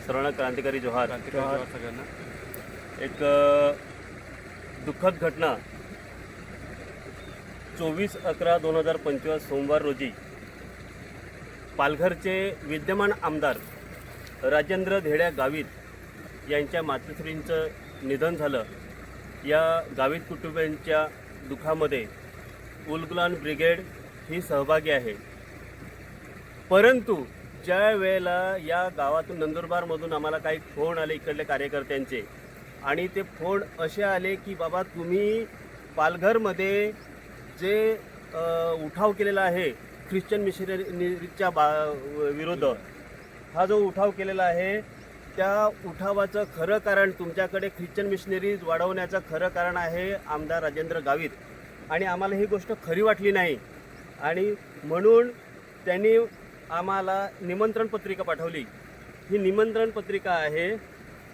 सर्वांना क्रांतिकारी जोहार. सगळ्यांना. एक दुःखद घटना 24/11/2025 सोमवार रोजी पालघरचे विद्यमान आमदार राजेंद्र धेड्या गावित यांच्या मातोश्रींचं निधन झालं. या गावित कुटुंबियांच्या दुःखामध्ये उलगुलान ब्रिगेड ही सहभागी आहे. परंतु ज्या वेळेला या गावातून नंदुरबारमधून आम्हाला काही फोन आले इकडल्या कार्यकर्त्यांचे, आणि ते फोन असे आले की बाबा तुम्ही पालघरमध्ये जे उठाव केलेला आहे ख्रिश्चन मिशनरीच्या विरोध, हा जो उठाव केलेला आहे त्या उठावाचं खरं कारण तुमच्याकडे ख्रिश्चन मिशनरीज वाढवण्याचं खरं कारण आहे आमदार राजेंद्र गावित. आणि आम्हाला ही गोष्ट खरी वाटली नाही आणि म्हणून त्यांनी आम्हाला निमंत्रण पत्रिका पाठवली. ही निमंत्रण पत्रिका आहे,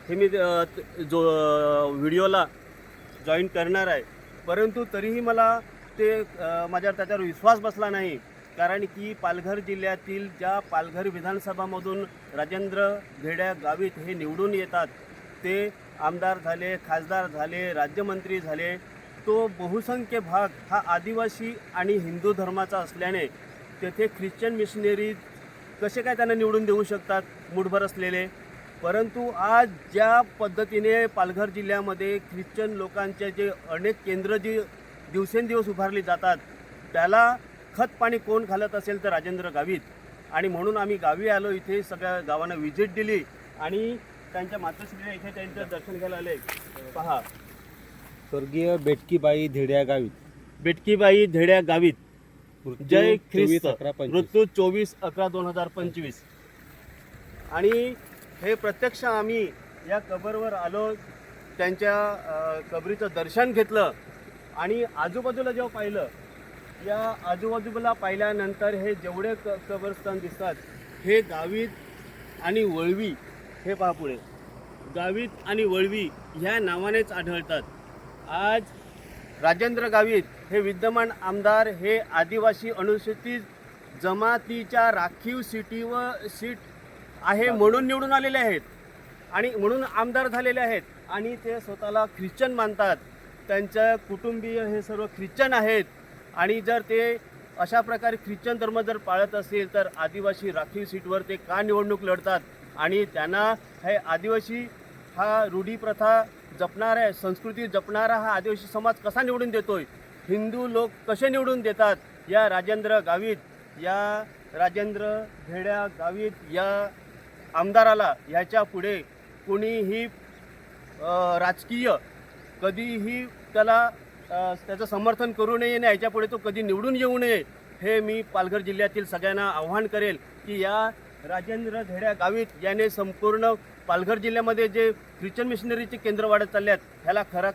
हे मी जो व्हिडिओला जॉईन करणार आहे. परंतु तरीही मला ते माझ्यावर त्याच्यावर विश्वास बसला नाही, कारण की पालघर जिल्ह्यातील ज्या पालघर विधानसभामधून राजेंद्र धेड्या गावित हे निवडून येतात, ते आमदार झाले, खासदार झाले, राज्यमंत्री झाले, तो बहुसंख्य भाग हा आदिवासी आणि हिंदू धर्माचा असल्याने तेथे ख्रिश्चन मिशनरीज कसे काय त्यांना निवडून देऊ शकतात मूठभर असलेले. परंतु आज ज्या पद्धतीने पालघर जिल्ह्यामध्ये ख्रिश्चन लोकांचे जे अनेक केंद्र जी दिवसेंदिवस उभारली जातात, त्याला खतपाणी कोण घालत असेल तर राजेंद्र गावित. आणि म्हणून आम्ही गावी आलो, इथे सगळ्या गावांना व्हिजिट दिली आणि त्यांच्या मातोश्रीला इथे त्यांचं दर्शन घ्यायला आले. पहा, स्वर्गीय बेटकीबाई धेड्या गावित, बेटकीबाई धेड्या गावित, जय ख्रिस्त. 24/11/25. मृत्यू 24/11/2025. आणि हे प्रत्यक्ष आम्ही या कबरवर आलो, त्यांच्या कबरीचं दर्शन घेतलं आणि आजूबाजूला जेव्हा पाहिलं, या आजूबाजूला पाहिल्यानंतर हे जेवढे कबरस्थान दिसतात हे गावित आणि वळवी, हे पहा पुढे, गावित आणि वळवी ह्या नावानेच आढळतात. आज राजेंद्र गावित हे विद्यमान आमदार हे आदिवासी अनुसूचित जमातीच्या राखीव सीट आहे म्हणून निवडून आलेले आहेत आणि म्हणून आमदार झालेले आहेत. आणि ते स्वतःला ख्रिश्चन मानतात, त्यांचं कुटुंबीय हे सर्व ख्रिश्चन आहेत. आणि जर ते अशा प्रकारे ख्रिश्चन धर्म जर पाळत असतील तर आदिवासी राखीव सीटवर ते का निवडणूक लढतात? आणि त्यांना हे आदिवासी हा रूढी प्रथा जपणारा आहे, संस्कृती जपणारा हा आदिवासी समाज कसा निवडून देतोय? हिंदू लोक कसे निवडून देतात? या राजेंद्र गावित, या राजेंद्र धेड्या गावित या आमदाराला ह्याच्या पुढे कोणीही राजकीय कधीही त्याला त्याचं समर्थन करू नये आणि ह्याच्या पुढे तो कधी निवडून येऊ नये, हे मी पालघर जिल्ह्यातील सगळ्यांना आव्हान करेल की या राजेंद्र धेड्या गावित याने संपूर्ण पालघर जिल्ह्यामध्ये जे ख्रिश्चन मिशनरीचे केंद्र वाढत चालले आहेत ह्याला खरा